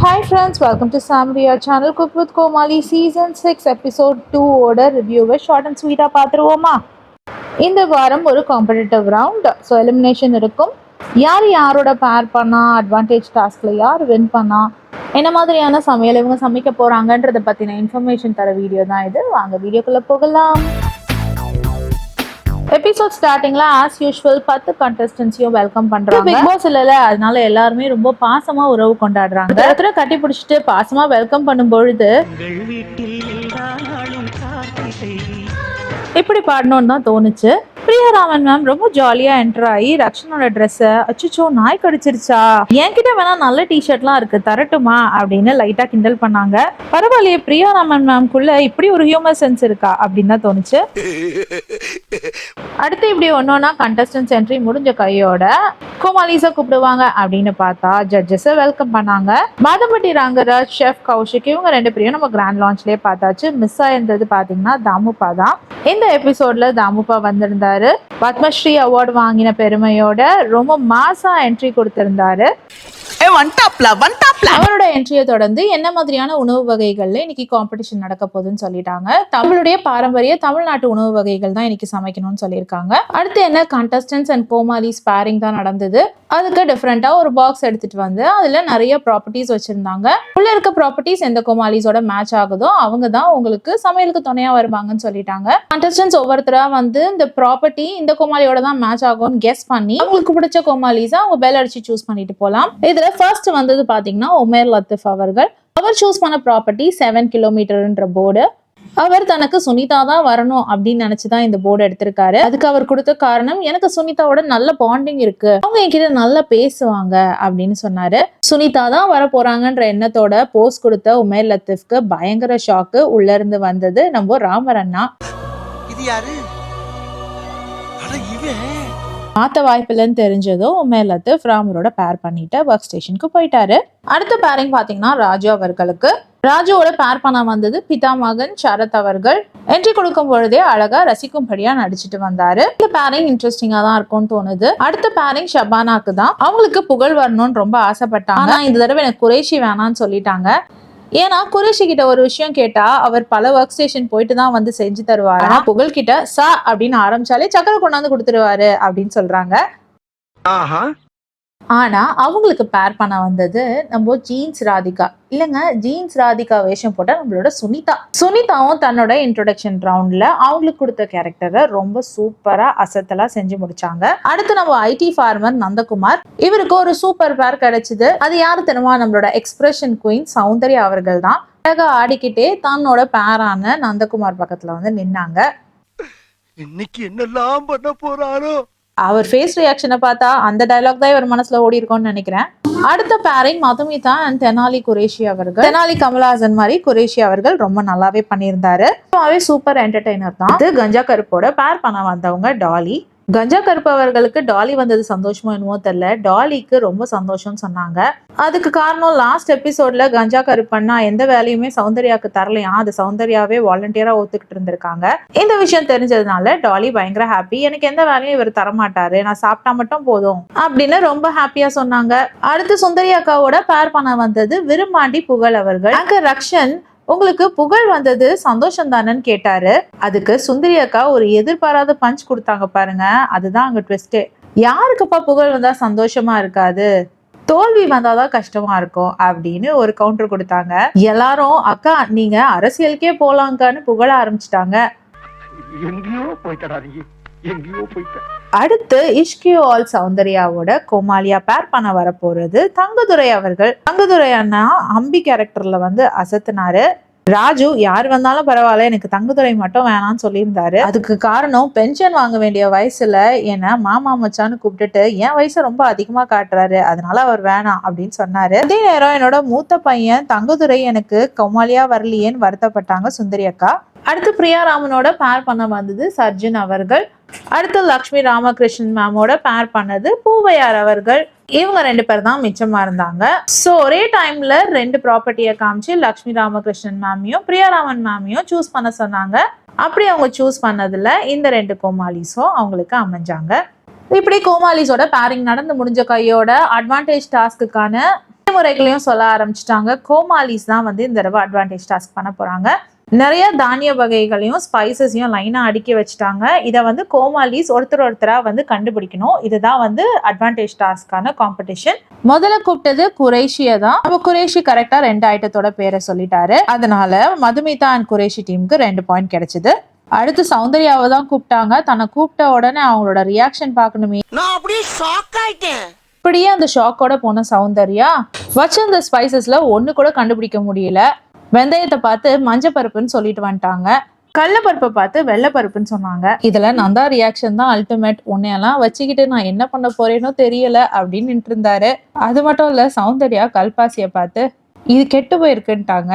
Hi friends, welcome to Samriya channel Cook with Komali season 6 episode 2 ஓட ரிவ்யூவை short and ஸ்வீட்டாக பார்த்துருவோமா. இந்த வாரம் ஒரு காம்படிட்டிவ் ரவுண்ட். ஸோ எலிமினேஷன் இருக்கும். யார் யாரோட பேர் பண்ணா, அட்வான்டேஜ் டாஸ்கில் யார் வின் பண்ணா, என்ன மாதிரியான சமையல் இவங்க சமைக்க போகிறாங்கன்றதை பற்றின இன்ஃபர்மேஷன் தர வீடியோ தான் இது. வாங்க வீடியோக்குள்ளே போகலாம். எபிசோட் ஸ்டார்டிங்ல ஆஸ் யூஷுவல் 10 கண்டஸ்டன்ஸையும் வெல்கம் பண்றாங்க. பிக் பாஸ் இல்ல, அதனால எல்லாருமே ரொம்ப பாசமா உறவு கொண்டாடுறாங்க. ஒருத்தரை கட்டி பிடிச்சிட்டு பாசமா வெல்கம் பண்ணும் பொழுது இப்படி பாடணும்னு தான் தோணுச்சு. பிரியாராமன் மேம் ரொம்ப ஜாலியா என்டர் ஆகி ரக்ஷனோட ட்ரெஸ்ஸை அச்சுச்சோ நாய் கடிச்சிருச்சா, என்கிட்ட வேணா நல்ல டிஷர்ட்லாம் இருக்கு தரட்டுமா அப்படின்னு லைட்டா கிண்டல் பண்ணாங்க. பரவாயில்லையே, பிரியாராமன் மேம்குள்ள இப்படி ஒரு ஹியூமர் சென்ஸ் இருக்கா அப்படின்னு தான் தோணுச்சு. அடுத்து இப்படி ஒன்னொன்னா கண்டஸ்டன்ஸ் என்ட்ரி முடிஞ்ச கையோட கோமாலிஸை கூப்பிடுவாங்க அப்படின்னு பார்த்தா ஜட்ஜஸை வெல்கம் பண்ணாங்க. பாதம்பட்டி ரங்கராஜ், ஷெஃப் கௌஷிக் இவங்க ரெண்டு பேரையும் நம்ம கிராண்ட் லான்ச்லேயே பார்த்தாச்சு. மிஸ் ஆயிருந்தது பார்த்தீங்கன்னா தாமுப்பா தான். இந்த எபிசோட்ல தாமுப்பா வந்திருந்தாரு. பத்மஸ்ரீ அவார்டு வாங்கின பெருமையோட ரொம்ப மாசா என்ட்ரி கொடுத்திருந்தாரு. அவரோட என்ட்ரியை தொடர்ந்து என்ன மாதிரியான உணவு வகைகள்ல இன்னைக்கு காம்படிஷன் நடக்க போகுதுன்னு சொல்லிட்டாங்க. தமிழுடைய பாரம்பரிய தமிழ்நாட்டு உணவு வகைகள் தான் இன்னைக்கு சமைக்கணும்னு சொல்லியிருக்காங்க. அடுத்து என்ன கண்டஸ்டன்ஸ் அண்ட் கோமாலி ஸ்பேரிங் தான் நடந்தது. அதுக்கு டிஃப்ரெண்டா ஒரு பாக்ஸ் எடுத்துட்டு வந்து அதுல நிறைய ப்ராப்பர்ட்டிஸ் வச்சிருந்தாங்க. உள்ள இருக்க ப்ராப்பர்ட்டிஸ் எந்த கோமாலிஸோட மேட்ச் ஆகுதோ அவங்க தான் உங்களுக்கு சமையலுக்கு துணையா வருவாங்கன்னு சொல்லிட்டாங்க. கண்டஸ்டன்ஸ் ஒவ்வொருத்தரா வந்து இந்த ப்ராப்பர்ட்டி இந்த கோமாலியோட தான் மேட்ச் ஆகும்னு கெஸ் பண்ணி அவங்களுக்கு பிடிச்ச கோமாலிஸை அவங்க பெல் அடிச்சு சூஸ் பண்ணிட்டு போலாம். இதுல ஃபர்ஸ்ட் வந்தது பாத்தீங்கன்னா உமேர் லத்தீஃப் அவர்கள். அவர் சூஸ் பண்ண ப்ராப்பர்ட்டி 7 கிலோமீட்டர்ன்ற போர்டு. அவர் தனக்கு சுனிதா தான் வரணும் அப்படின்னு நினைச்சுதான் இந்த போர்டு எடுத்திருக்காரு. அதுக்கு அவர் கொடுத்த காரணம், எனக்கு சுனிதாவோட நல்ல பாண்டிங் இருக்கு, அவங்க என்கிட்ட நல்லா பேசுவாங்க அப்படின்னு சொன்னாரு. சுனிதா தான் வர போறாங்கன்ற எண்ணத்தோட போஸ்ட் கொடுத்த உமேர் லத்தீஃப்க்கு பயங்கர ஷாக்கு. உள்ள இருந்து வந்தது நம்ம ராமர் அண்ணா. மாத்த வாய்ப்பில்லைன்னு தெரிஞ்சதும் உமேர் லத்தீஃப் ராமரோட பேர் பண்ணிட்டு ஒர்க் ஸ்டேஷனுக்கு போயிட்டாரு. அடுத்த பேரிங் பாத்தீங்கன்னா ராஜு அவர்களுக்கு. ராஜுவோட பேர் பண்ண வந்தது பிதாமகன் சரத் அவர்கள். என்ட்ரி கொடுக்கும் பொழுதே அழகா ரசிக்கும்படியா நடிச்சிட்டு வந்தாரு. இந்த பேரிங் இன்ட்ரெஸ்டிங்கா தான் இருக்கும்னு தோணுது. அடுத்த பேரிங் ஷபானாக்கு தான். அவங்களுக்கு புகழ் வரணும்னு ரொம்ப ஆசைப்பட்டாங்க. ஆனா இந்த தடவை எனக்கு குறைஷி வேணான்னு சொல்லிட்டாங்க. ஏன்னா குறைஷி கிட்ட ஒரு விஷயம் கேட்டா அவர் பல ஒர்க் ஸ்டேஷன் போயிட்டு தான் வந்து செஞ்சு தருவாரு. புகழ் கிட்ட சா அப்படின்னு ஆரம்பிச்சாலே சக்கரை கொண்டாந்து கொடுத்துருவாரு அப்படின்னு சொல்றாங்க. ஆனா அவங்களுக்கு பேர் பண்ண வந்தது நம்ம ஜீன்ஸ் ராதிகா. இல்லைங்க, ஜீன்ஸ் ராதிகா வேஷம் போட்ட நம்மளோட சுனிதாவும் தன்னோட இன்ட்ரோடக்ஷன் ரவுண்ட்ல அவங்களுக்கு கொடுத்த கேரக்டரை ரொம்ப சூப்பரா அசத்தலா செஞ்சு முடிச்சாங்க. அடுத்து நம்ம ஐடி ஃபார்மர் நந்தகுமார். இவருக்கு ஒரு சூப்பர் பேர் கிடைச்சது. அது யாரு தெரியுமா? நம்மளோட எக்ஸ்பிரஷன் குயின் சௌந்தர்யா அவர்கள் தான். அழகா ஆடிக்கிட்டே தன்னோட பேரான நந்தகுமார் பக்கத்துல வந்து நின்னாங்க. இன்னைக்கு என்னெல்லாம் பண்ண போறாரோ. அவர் ஃபேஸ் ரியாக்ஷனை பார்த்தா அந்த டயலாக் தான் இவர் மனசுல ஓடி இருக்கும்னு நினைக்கிறேன். அடுத்த பேரிங் மதுமிதா அண்ட் தெனாலி குரேஷி அவர்கள். தெனாலி கமலஹாசன் மாதிரி குரேஷி அவர்கள் ரொம்ப நல்லாவே பண்ணியிருந்தாரு. சூப்பர் என்டர்டெய்னர் தான். கஞ்சா கருப்போட பேர் பண்ண வந்தவங்க டாலி. கஞ்சா கருப்பு அவர்களுக்கு டாலி வந்தது சந்தோஷமோ என்னமோ தெரியல, டாலிக்கு ரொம்ப சந்தோஷம்னு சொன்னாங்க. அதுக்கு காரணம் லாஸ்ட் எபிசோட்ல கஞ்சா கருப்பண்ணா எந்த வேலையுமே சௌந்தர்யாவுக்கு தரலையா, அது சௌந்தர்யாவே வாலண்டியரா ஒத்துக்கிட்டு இருந்திருக்காங்க. இந்த விஷயம் தெரிஞ்சதுனால டாலி பயங்கர ஹாப்பி. எனக்கு எந்த வேலையும் இவர் தரமாட்டாரு, நான் சாப்பிட்டா மட்டும் போதும் அப்படின்னு ரொம்ப ஹாப்பியா சொன்னாங்க. அடுத்து சுந்தரி அக்காவோட பேர் பண்ண வந்தது விரும்பாண்டி புகழ் அவர்கள். அங்க ரக்ஷன் உங்களுக்கு புகழ் வந்தது சந்தோஷம் தானேன்னு கேட்டாரு. அதுக்கு சுந்தரி அக்கா ஒரு எதிர்பாராத பஞ்ச் கொடுத்தாங்க பாருங்க. அதுதான் அங்க ட்விஸ்டே. யாருக்குப்பா புகழ் வந்தா சந்தோஷமா இருக்காது, தோல்வி வந்தாதான் கஷ்டமா இருக்கும் அப்படின்னு ஒரு கவுண்டர் கொடுத்தாங்க. எல்லாரும் அக்கா நீங்க அரசியலுக்கே போலாங்கான்னு புகழ ஆரம்பிச்சிட்டாங்க. அடுத்து இஷ்கியோ ஆல் சௌந்தர்யாவோட கோமாலியா பேர் பண்ண வர போறது தங்கதுரை அவர்கள். தங்கதுரை அண்ணா அம்பி கேரக்டர்ல வந்து அசத்தினாரு. ராஜு யார் வந்தாலும் பரவாயில்ல, எனக்கு தங்கதுரை மட்டும் வேணாம்னு சொல்லியிருந்தாரு. அதுக்கு காரணம் பென்ஷன் வாங்க வேண்டிய வயசுல என்ன மாமா மச்சான்னு கூப்பிட்டுட்டு என் வயசை ரொம்ப அதிகமா காட்டுறாரு, அதனால அவர் வேணாம் அப்படின்னு சொன்னாரு. அதே நேரம் என்னோட மூத்த பையன் தங்கதுரை எனக்கு கோமாலியா வரலையேன்னு வருத்தப்பட்டாங்க சுந்தரி அக்கா. அடுத்து பிரியாராமனோட பேர் பண்ண வந்தது சர்ஜன் அவர்கள். அடுத்து லக்ஷ்மி ராமகிருஷ்ணன் மேமோட பேர் பண்ணது பூவையார் அவர்கள். இவங்க ரெண்டு பேர் தான் மிச்சமா இருந்தாங்க. ஸோ ஒரே டைம்ல ரெண்டு ப்ராப்பர்ட்டியை காமிச்சு லக்ஷ்மி ராமகிருஷ்ணன் மேமையும் பிரியாராமன் மேமையும் சூஸ் பண்ண சொன்னாங்க. அப்படி அவங்க சூஸ் பண்ணதுல இந்த ரெண்டு கோமாலிஸும் அவங்களுக்கு அமைஞ்சாங்க. இப்படி கோமாலிஸோட பேரிங் நடந்து முடிஞ்ச கையோட அட்வான்டேஜ் டாஸ்க்குக்கான முறைகளையும் சொல்ல ஆரம்பிச்சிட்டாங்க. கோமாலிஸ் தான் வந்து இந்த தடவை அட்வான்டேஜ் டாஸ்க் பண்ண போறாங்க. நிறைய தானிய வகைகளையும் ஸ்பைசஸையும் லைனா அடுக்கி வச்சுட்டாங்க. இதை வந்து கோமாலிஸ் ஒருத்தரா வந்து கண்டுபிடிக்கணும். இதுதான் வந்து அட்வான்டேஜ் டாஸ்க்கான காம்படிஷன். முதல்ல கூப்பிட்டது குரேஷியை தான். நம்ம குரேஷி கரெக்டா 2 ஐட்டத்தோட பேரை சொல்லிட்டாரு. அதனால மதுமிதா அண்ட் குரேஷி டீமுக்கு 2 பாயிண்ட் கிடைச்சது. அடுத்து சௌந்தர்யாவை தான் கூப்பிட்டாங்க. தன்னை கூப்பிட்ட உடனே அவங்களோட ரியாக்ஷன் பார்க்கணுமே, நான் அப்படியே ஷாக் ஆயிட்டேன். இப்படியே அந்த ஷாக்கோட போன சௌந்தர்யா வச்சிருந்த ஸ்பைசஸ்ல ஒண்ணு கூட கண்டுபிடிக்க முடியல. வெந்தயத்தை பார்த்து மஞ்சள் பருப்புன்னு சொல்லிட்டு வந்துட்டாங்க. கடலைப்பருப்பை பார்த்து வெள்ளைப்பருப்புன்னு சொன்னாங்க. இதுல நந்தா ரியாக்ஷன் தான் அல்டிமேட். உன்னையெல்லாம் வச்சுக்கிட்டு நான் என்ன பண்ண போறேனோ தெரியல அப்படின்னு நின்று இருந்தாரு. அது மட்டும் இல்ல, சௌந்தர்யா கல்பாசியை பார்த்து இது கெட்டு போயிருக்குன்ட்டாங்க.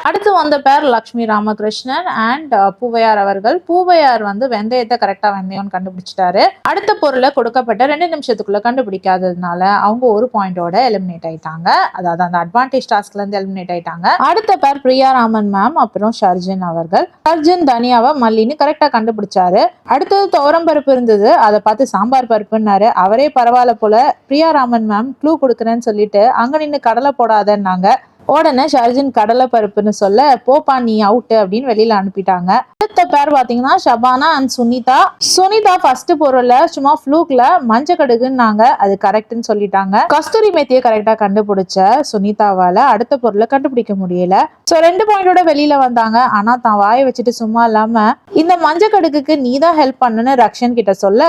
அடுத்து வந்த பேர் லக்ஷ்மி ராமகிருஷ்ணன் அண்ட் பூவையார் அவர்கள். பூவையார் வந்து வெந்தயத்தை கரெக்டா வெந்தயம்னு கண்டுபிடிச்சிட்டாரு. அடுத்த பொருளை கொடுக்கப்பட்ட 2 நிமிஷத்துக்குள்ள கண்டுபிடிக்காததுனால அவங்க 1 பாயிண்டோட எலிமினேட் ஆயிட்டாங்க. அதாவது அந்த அட்வான்டேஜ் டாஸ்க்ல இருந்து எலிமினேட் ஆயிட்டாங்க. அடுத்த பேர் பிரியா ராமன் மேம் அப்புறம் ஷர்ஜன் அவர்கள். ஷர்ஜன் தனியாவை மல்லின்னு கரெக்டா கண்டுபிடிச்சாரு. அடுத்தது துவரம் பருப்பு இருந்தது, அதை பார்த்து சாம்பார் பருப்புன்னாரு. அவரே பரவாயில்ல போல பிரியா ராமன் மேம் க்ளூ கொடுக்குறேன்னு சொல்லிட்டு அங்க நின்று கடலை போடாதன்னாங்க. உடனே ஷர்ஜன் கடலை பருப்புன்னு சொல்ல போப்பா நீ அவுட்டு அப்படின்னு வெளியில அனுப்பிட்டாங்க. அடுத்த பேர் பாத்தீங்கன்னா ஷபானா அண்ட் சுனிதா. சுனிதா ஃபர்ஸ்ட் பொருள்ல சும்மா ஃப்ளூக்ல மஞ்சள் கடுகுன்னாங்க, அது கரெக்ட்னு சொல்லிட்டாங்க. கஸ்தூரி மேத்தியை கரெக்டா கண்டுபிடிச்ச சுனிதாவால அடுத்த பொருளை கண்டுபிடிக்க முடியல. சோ 2 பாயிண்டோட வெளியில வந்தாங்க. ஆனா தான் வாயை வச்சுட்டு சும்மா இல்லாம இந்த மஞ்சள் கடுகுக்கு நீ தான் ஹெல்ப் பண்ணுன்னு ரக்ஷன் கிட்ட சொல்ல,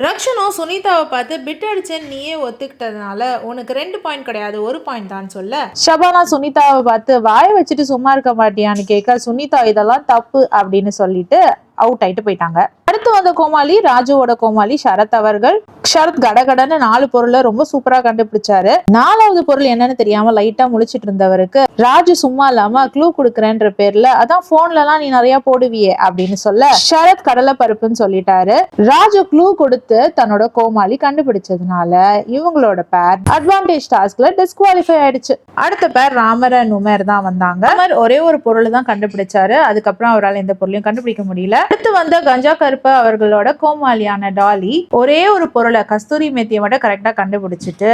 ரக்ஷனும் சுனிதாவை பார்த்து பிட் அடிச்சேன்னு நீயே ஒத்துக்கிட்டதுனால உனக்கு 2 பாயிண்ட் கிடையாது 1 பாயிண்ட் தான் சொல்ல, ஷபானா சுனிதாவை பார்த்து வாயை வச்சுட்டு சும்மா இருக்க மாட்டியான்னு கேட்க சுனிதா இதெல்லாம் தப்பு அப்படின்னு சொல்லிட்டு அவுட் ஆயிட்டு போயிட்டாங்க. அடுத்து வந்த கோமாளி ராஜுவோட கோமாளி ஷரத் அவர்கள். ஷரத் கடகடன்னு 4 பொருளை ரொம்ப சூப்பரா கண்டுபிடிச்சாரு. 4வது பொருள் என்னன்னு தெரியாம லைட்டா முழிச்சிட்டு இருந்தவருக்கு ராஜு சும்மா இல்லாம க்ளூ கொடுக்குறேன்ற பேர்ல அதான் போன்ல எல்லாம் நீ நிறைய போடுவியே அப்படின்னு சொல்ல ஷரத் கடலை பருப்புன்னு சொல்லிட்டாரு. ராஜு க்ளூ கொடுத்து தன்னோட கோமாளி கண்டுபிடிச்சதுனால இவங்களோட பேர் அட்வான்டேஜ் டாஸ்க்ல டிஸ்குவாலிஃபை ஆயிடுச்சு. அடுத்த பேர் ராமர் அண்ட் உமேர் தான் வந்தாங்க. ராமர் ஒரே ஒரு பொருள் தான் கண்டுபிடிச்சாரு. அதுக்கப்புறம் அவரால் எந்த பொருளையும் கண்டுபிடிக்க முடியல. அடுத்து வந்த கஞ்சா கருப்பு அவர்களோட கோமாளியான டாலி ஒரே ஒரு பொருளை கஸ்தூரி மேத்தியை மட்டும் கரெக்டா கண்டுபிடிச்சிட்டு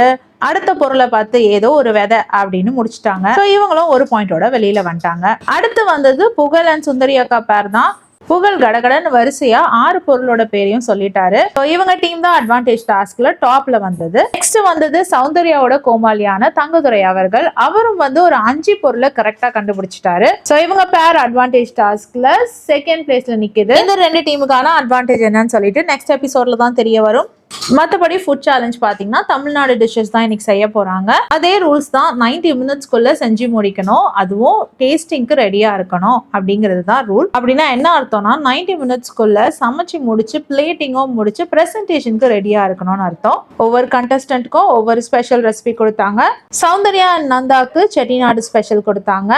அடுத்த பொருளை பார்த்து ஏதோ ஒரு விதை அப்படின்னு முடிச்சுட்டாங்க. இவங்களும் 1 பாயிண்டோட வெளியில வந்துட்டாங்க. அடுத்து வந்தது புகழ் அண்ட் சுந்தரி அக்கா பேர் தான். புகழ் கடகடன் வரிசையா 6 பொருளோட பேரையும் சொல்லிட்டாரு. இவங்க டீம் தான் அட்வான்டேஜ் டாஸ்க்ல டாப்ல வந்தது. நெக்ஸ்ட் வந்தது சௌந்தர்யாவோட கோமாளியான தங்கதுரை அவர்கள். அவரும் வந்து ஒரு 5 பொருளை கரெக்டா கண்டுபிடிச்சிட்டாரு. இவங்க பேர் அட்வான்டேஜ் டாஸ்க்ல 2nd பிளேஸ்ல நிக்குது. இந்த 2 டீமுக்கான அட்வான்டேஜ் என்னன்னு சொல்லிட்டு நெக்ஸ்ட் எபிசோட்ல தான் தெரிய வரும். மற்றபடி ஃபுட் சேலஞ்ச் பார்த்தீங்கன்னா தமிழ்நாடு டிஷ்ஷஸ் தான் இன்னைக்கு செய்ய போறாங்க. அதே ரூல்ஸ் தான், 90 மினிட்ஸ்க்குள்ள செஞ்சு முடிக்கணும், அதுவும் டேஸ்டிங்க்கு ரெடியா இருக்கணும் அப்படிங்கிறது தான் ரூல். அப்படின்னா என்ன அர்த்தம்னா 90 மினிட்ஸ்க்குள்ள சமைச்சு முடிச்சு பிளேட்டிங்கும் முடிச்சு பிரசன்டேஷனுக்கு ரெடியா இருக்கணும்னு அர்த்தம். ஒவ்வொரு கண்டஸ்டன்ட்க்கும் ஒவ்வொரு ஸ்பெஷல் ரெசிபி கொடுத்தாங்க. சௌந்தர்யா அண்ட் நந்தாக்கு செட்டிநாடு ஸ்பெஷல் கொடுத்தாங்க.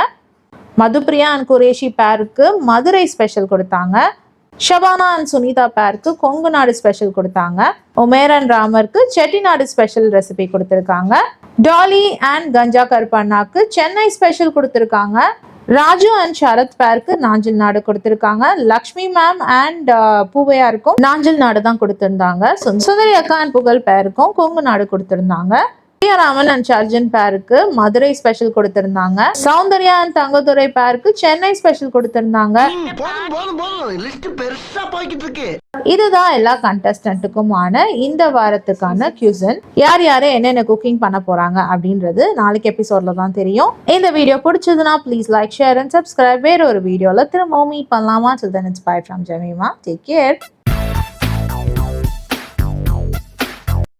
மதுப்பிரியா அண்ட் குரேஷி பேருக்கு மதுரை ஸ்பெஷல் கொடுத்தாங்க. ஷபானா அண்ட் சுனிதா பேருக்கு கொங்கு நாடு ஸ்பெஷல் கொடுத்தாங்க. உமேர் அண்ட் ராமருக்கு செட்டிநாடு ஸ்பெஷல் ரெசிபி கொடுத்துருக்காங்க. டாலி அண்ட் கஞ்சா கருப்பண்ணாக்கு சென்னை ஸ்பெஷல் கொடுத்துருக்காங்க. ராஜு அண்ட் சரத் பேருக்கு நாஞ்சில் நாடு கொடுத்துருக்காங்க. லக்ஷ்மி மேம் அண்ட் பூவையாருக்கும் நாஞ்சில் நாடு தான் கொடுத்துருந்தாங்க. சுந்தரி அக்கா அண்ட் புகழ் பேருக்கும் கொங்கு நாடு கொடுத்துருந்தாங்க. ராமன் அண்ட் ஷர்ஜன் பேருக்கு மதுரை ஸ்பெஷல் கொடுத்திருந்தாங்க. சௌந்தர்யா அண்ட் தங்கதுரை பேருக்கு சென்னை ஸ்பெஷல் கொடுத்திருந்தாங்க. இதுதான் எல்லா கண்டஸ்டன்ட்டுக்குமான இந்த வாரத்துக்கான கியூசன். யார் யாரு என்னென்ன குக்கிங் பண்ண போறாங்க அப்படின்றது நாளைக்கு எபிசோட்ல தான் தெரியும். இந்த வீடியோ பிடிச்சதுன்னா please like, share and subscribe. வேற ஒரு வீடியோல திரும்பவும் மீட் பண்ணலாமா? Till then it's bye from Jamima. Take care.